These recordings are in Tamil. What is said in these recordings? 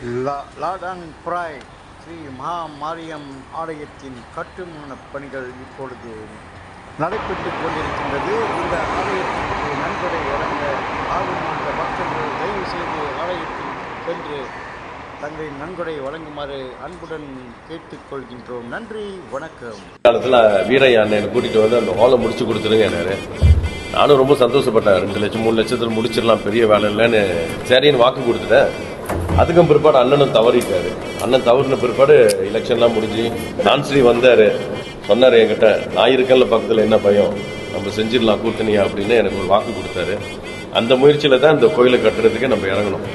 லாடன் பிராய் ஸ்ரீ மகா மாரியம் ஆலயத்தின் கட்டுமானப் பணிகள் இப்பொழுது நடைபெற்றுக் கொண்டிருக்கின்றது. இந்த ஆலயத்திற்கு நன்கொடை வழங்க ஆர்வமான பக்தர்கள் தயவு செய்து ஆலயத்தில் சென்று தங்களின் நன்கொடை வழங்குமாறு அன்புடன் கேட்டுக்கொள்கின்றோம். நன்றி, வணக்கம். காலத்தில் வீரையா அண்ணன் கூட்டிகிட்டு வந்து அந்த ஹாலை முடிச்சு கொடுத்துருங்க என்னாரு. நானும் ரொம்ப சந்தோஷப்பட்டேன். 2 லட்சம் 3 லட்சத்தில் முடிச்சிடலாம், பெரிய வேலை இல்லைன்னு சரின்னு வாக்கு கொடுத்துட்டேன். அதுக்கும் பிற்பாடு அண்ணனும் தவறிட்டாரு. அண்ணன் தவறின பிற்பாடு எலெக்ஷன்லாம் முடிஞ்சு நான்ஸ்ரீ வந்தார், சொன்னார் என்கிட்ட, நான் இருக்கல பக்கத்தில் என்ன பயம், நம்ம செஞ்சிடலாம் கூட்டணியா அப்படின்னு எனக்கு ஒரு வாக்கு கொடுத்தாரு. அந்த முயற்சியில் தான் இந்த கோயிலை கட்டுறதுக்கு நம்ம இறங்கணும்.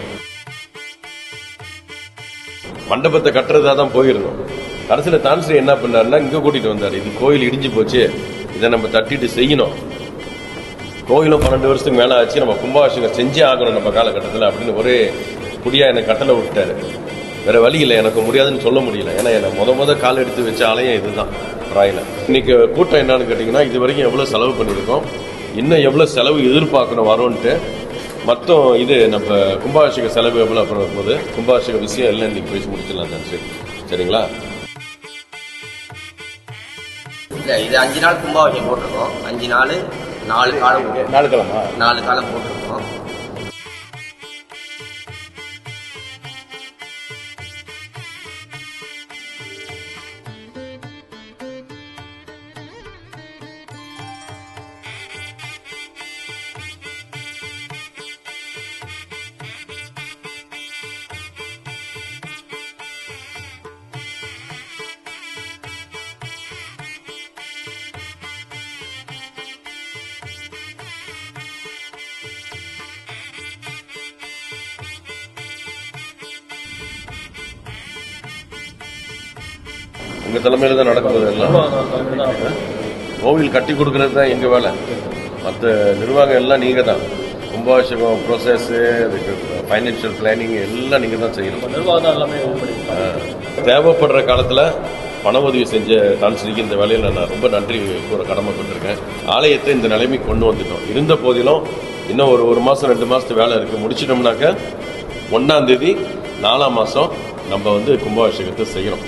மண்டபத்தை கட்டுறதா தான் போயிருந்தோம். கடைசியில் தான்ஸ்ரீ என்ன பண்ணாருன்னா இங்கே கூட்டிகிட்டு வந்தார். இது கோயில் இடிஞ்சு போச்சு, இதை நம்ம தட்டிட்டு செய்யணும். கோயிலும் 12 வருஷத்துக்கு மேலே ஆச்சு, நம்ம கும்பாபிஷேகம் செஞ்சே ஆகணும் நம்ம காலகட்டத்தில் அப்படின்னு ஒரே குடியா எனக்கு கட்டளை விட்டாரு. வேற வழி இல்லை, எனக்கு முடியாதுன்னு சொல்ல முடியல. ஏன்னா என்னை முத கால் எடுத்து வச்ச ஆலயம் இதுதான் ராயில. இன்னைக்கு கூட்டம் என்னன்னு கேட்டீங்கன்னா, இது வரைக்கும் எவ்வளவு செலவு பண்ணியிருக்கோம், இன்னும் எவ்வளவு செலவு எதிர்பார்க்கணும் வரோன்ட்டு. மொத்தம் இது நம்ம கும்பாபிஷேக செலவு எவ்வளவு அப்புறம் போது கும்பாபிஷேக விஷயம் எல்லாம் இன்னைக்கு பேசி முடிச்சிடலாம் தான். சரி, சரிங்களா? இல்லை, இது 5 நாள் கும்பாபிஷேகம் போட்டிருக்கோம். 5 நாள் 4 காலம் 4 காலம் போட்டிருக்கோம். உங்க தலைமையில தான் நடக்குது எல்லாம். கோவில் கட்டி கொடுக்கறது தான் எங்க வேலை, மற்ற நிர்வாகம் எல்லாம் நீங்க தான். கும்பாபிஷேகம் ப்ரோசஸ், ஃபைனான்சியல் பிளானிங் எல்லாம் நீங்க தான் செய்யணும். தேவைப்படுற காலத்துல பண உதவி செஞ்ச தான்ஸ்ரீக்கு இந்த வேலையில நான் ரொம்ப நன்றி கூற கடமைப்பட்டிருக்கேன். ஆலயத்தை இந்த நிலைமைக்கு கொண்டு வந்துட்டோம். இருந்த போதிலும் இன்னும் ஒரு மாசம் 2 மாசத்து வேலை இருக்கு. முடிச்சிட்டோம்னாக்க 1ஆம் தேதி 4ஆம் மாசம் நம்ம கும்பாபிஷேகத்தை செய்யணும்.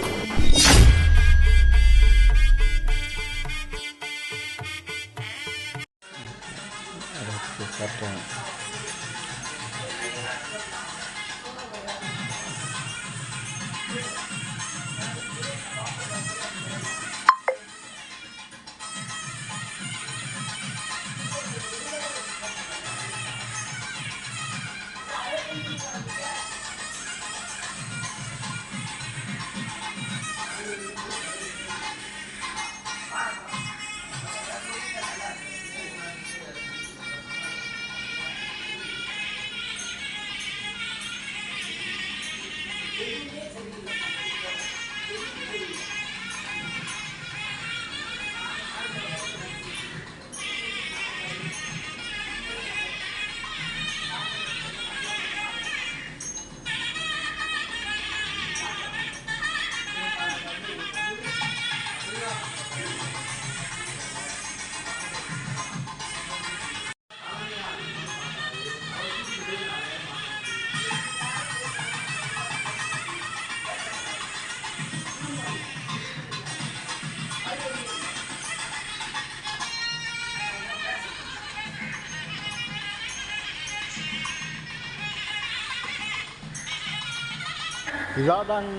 லாடன்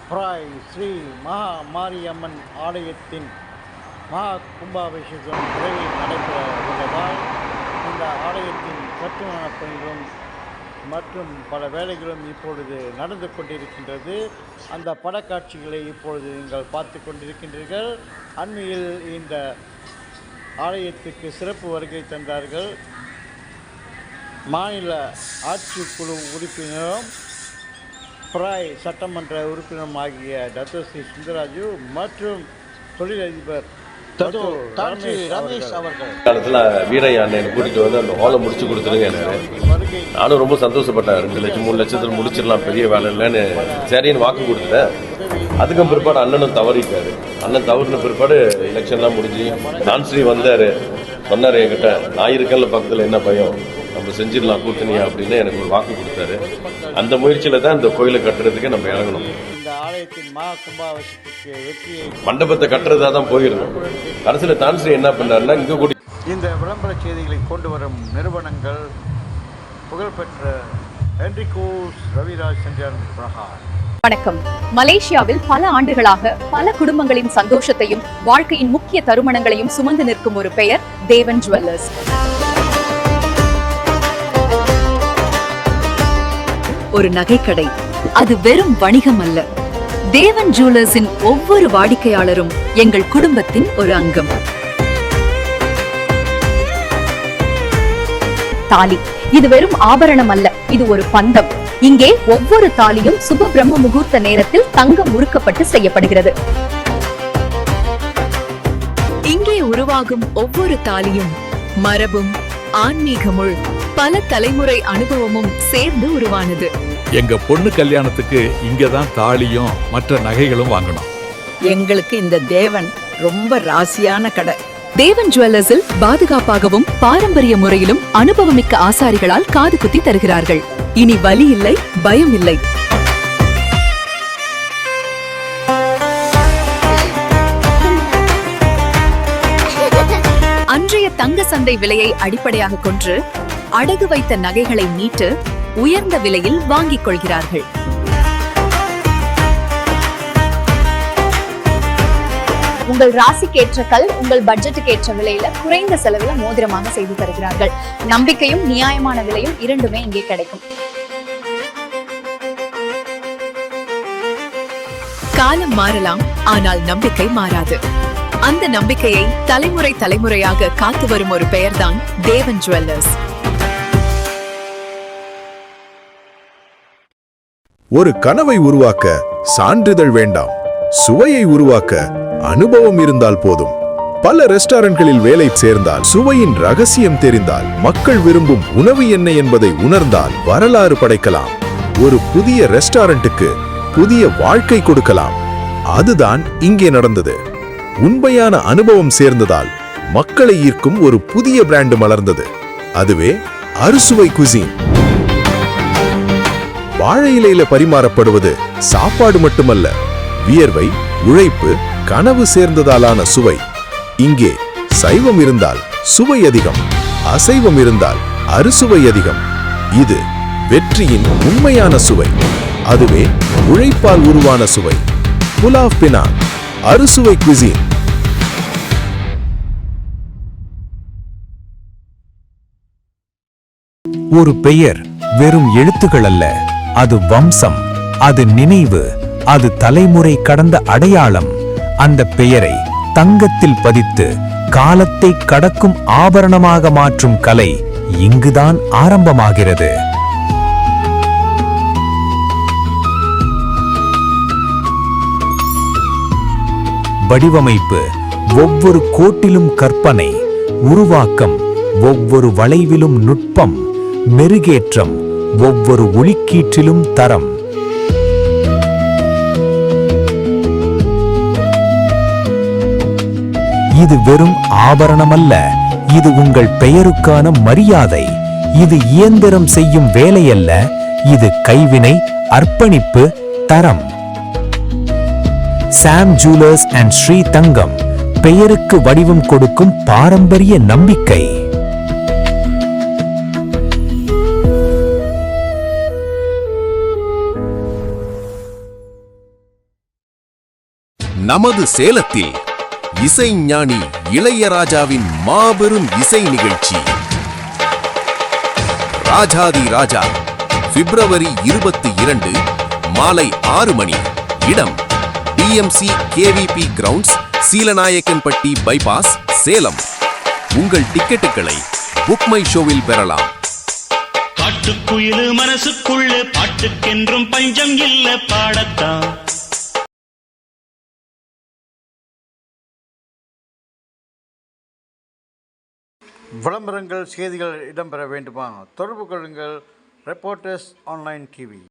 பிராய் ஸ்ரீ மகா மாரியம்மன் ஆலயத்தின் மகா கும்பாபிஷேகம் விரைவில் நடைபெற உள்ளதால் இந்த ஆலயத்தின் கட்டுமானப் பணிகளும் மற்றும் பல வேலைகளும் இப்பொழுது நடந்து கொண்டிருக்கின்றது. அந்த படக்காட்சிகளை இப்பொழுது நீங்கள் பார்த்து கொண்டிருக்கின்றீர்கள். அண்மையில் இந்த ஆலயத்துக்கு சிறப்பு வருகை தந்தார்கள் மாநில ஆட்சிக்குழு உறுப்பினரும் பிராய் சட்டமன்ற உறுப்பினர் ஆகிய டத்தோஸ்ரீ சுந்தராஜு மற்றும் தொழிலதிபர் ரமேஷ் அவர்கள். காலத்தில் வீரையா அண்ணன் கூட்டிகிட்டு வந்து அந்த ஹாலை முடிச்சு கொடுத்துருங்க என்னாரு. நானும் ரொம்ப சந்தோஷப்பட்டேன். 2 லட்சம் 3 லட்சத்தில் முடிச்சிடலாம், பெரிய வேலை இல்லைன்னு சரின்னு வாக்கு கொடுத்துட்டேன். அதுக்கும் பிற்பாடு அண்ணனும் தவறிட்டாரு. அண்ணன் தவறின பிற்பாடு எலெக்ஷன்லாம் முடிஞ்சு நான்ஸ்ரீ வந்தார், சொன்னார் என்கிட்ட, நான் இருக்கல பக்கத்தில் என்ன பயம், நம்ம நம்ம செஞ்சிடலாம் கூட்டணியா அப்படின்னு எனக்கு ஒரு வாக்கு கொடுத்தாரு. அந்த முயற்சியில தான் இந்த கோயிலை கட்டுறதுக்கு நம்ம இறங்கணும். இந்த ஆலயத்தின் மா கும்பாபிஷேகத்துக்கு வெற்றியை மண்டபத்தை கட்டுறதா தான் போயிருந்தோம். கடைசியில் தான்ஸ்ரீ என்ன பண்ணாருன்னா இங்க கூட்டி இந்த விளம்பர செய்திகளை கொண்டு வரும் நிறுவனங்கள் புகழ்பெற்ற ஹென்ரிகோஸ் ரவிராஜ் சென்றியார் பிரகாஷ். வணக்கம். மலேசியாவில் பல ஆண்டுகளாக பல குடும்பங்களின் சந்தோஷத்தையும் வாழ்க்கையின் முக்கிய தருணங்களையும் சுமந்து நிற்கும் ஒரு பெயர் தேவன் ஜுவல்லர்ஸ். ஒரு நகைக்கடை, அது வெறும் வணிகம் அல்ல. தேவன் ஜுவல்லர்ஸின் ஒவ்வொரு வாடிக்கையாளரும் எங்கள் குடும்பத்தின் ஒரு அங்கம். தாலி, இது வெறும் ஆபரணம் அல்ல, இது ஒரு பந்தம். இங்கே ஒவ்வொரு தாலியும் சுப பிரம்ம முகூர்த்த நேரத்தில் தங்கம் உருக்கப்பட்டு செய்யப்படுகிறது. இங்கே உருவாகும் ஒவ்வொரு தாலியும் மரபும் ஆன்மீகமும் பல தலைமுறை அனுபவமும் சேர்ந்து உருவானது. எங்க பொண்ணு கல்யாணத்துக்கு இங்கதான் தாலியும் மற்ற நகைகளும் வாங்கணும். எங்களுக்கு இந்த தேவன் ரொம்ப ராசியான கடை. தேவன் ஜுவல்லர்ஸில் பாதுகாப்பாகவும் பாரம்பரிய முறையிலும் அனுபவமிக்க ஆசாரிகளால் காது குத்தி தருகிறார்கள். இனி வலி இல்லை, பயம் இல்லை. அன்றைய தங்க சந்தை விலையை அடிப்படையாக கொண்டு அடகு வைத்த நகைகளை மீட்டு உயர்ந்த விலையில் வாங்கிக் கொள்கிறார்கள். உங்கள் ராசிக்கேற்ற கல் உங்கள் பட்ஜெட்டுக்கு ஏற்ற விலையில குறைந்த செலவுல மோதிரமாக செய்து தருகிறார்கள். நம்பிக்கையும் நியாயமான விலையும் இரண்டுமே இங்கே கிடைக்கும். காலம் மாறலாம், ஆனால் நம்பிக்கை மாறாது. அந்த நம்பிக்கையை தலைமுறை தலைமுறையாக காத்து வரும் ஒரு பெயர்தான் தேவன் ஜுவல்லர்ஸ். ஒரு கனவை உருவாக்க சான்றிதழ் வேண்டாம், சுவையை உருவாக்க அனுபவம் இருந்தால் போதும். பல ரெஸ்டாரண்ட்களில் வேலை சேர்ந்தால், சுவையின் ரகசியம் தெரிந்தால், மக்கள் விரும்பும் உணவு என்ன என்பதை உணர்ந்தால் வரலாறு படைக்கலாம். ஒரு புதிய ரெஸ்டாரண்ட்டுக்கு புதிய வாழ்க்கை கொடுக்கலாம். அதுதான் இங்கே நடந்தது. உண்மையான அனுபவம் சேர்ந்ததால் மக்களை ஈர்க்கும் ஒரு புதிய பிராண்ட் மலர்ந்தது. அதுவே அறுசுவை குசின். வாழை இலையில பரிமாறப்படுவது சாப்பாடு மட்டுமல்ல, வியர்வை, உழைப்பு, கனவு சேர்ந்ததாலான சுவை. இங்கே சைவம் இருந்தால் சுவை அதிகம், அசைவம் இருந்தால் அறுசுவை அதிகம். இது வெற்றியின் உண்மையான சுவை. அதுவே உழைப்பால் உருவான சுவை. புலாவ் பினாங், அறுசுவை குசின். ஒரு பெயர் வெறும் எழுத்துக்கள் அல்ல, அது வம்சம், அது நினைவு, அது தலைமுறை கடந்த அடையாளம். அந்த பெயரை தங்கத்தில் பதித்து காலத்தை கடக்கும் ஆபரணமாக மாற்றும் கலை இங்குதான் ஆரம்பமாகிறது. வடிவமைப்பு, ஒவ்வொரு கோட்டிலும் கற்பனை, உருவாக்கம், ஒவ்வொரு வளைவிலும் நுட்பம், மெருகேற்றம், ஒவ்வொரு ஒளிக்கீற்றிலும் தரம். இது வெறும் ஆபரணமல்ல, இது உங்கள் பெயருக்கான மரியாதை. இது இயந்திரம் செய்யும் வேலையல்ல, இது கைவினை, அர்ப்பணிப்பு, தரம். சாம் ஜுவல்லர்ஸ் அண்ட் ஸ்ரீ தங்கம், பெயருக்கு வடிவம் கொடுக்கும் பாரம்பரிய நம்பிக்கை. நமது சேலத்தில் இசைஞானி இளையராஜாவின் மாபெரும் இசை நிகழ்ச்சி ராஜாதி ராஜா, பிப்ரவரி 22 மாலை 6 மணி. இடம் TMC KVP grounds, Seelanaickenpatti bypass, Salem. உங்கள் டிக்கெட்டுகளை புக் மை ஷோவில் பெறலாம். பாட்டுக்குயிலு மனசுக்குள்ள பாட்டுக்கென்றும் பஞ்சம் இல்ல, பாடத்தான். விளம்பரங்கள் செய்திகள் இடம்பெற வேண்டுமா? தொடர்பு கொள்ளுங்கள். Reporters online TV.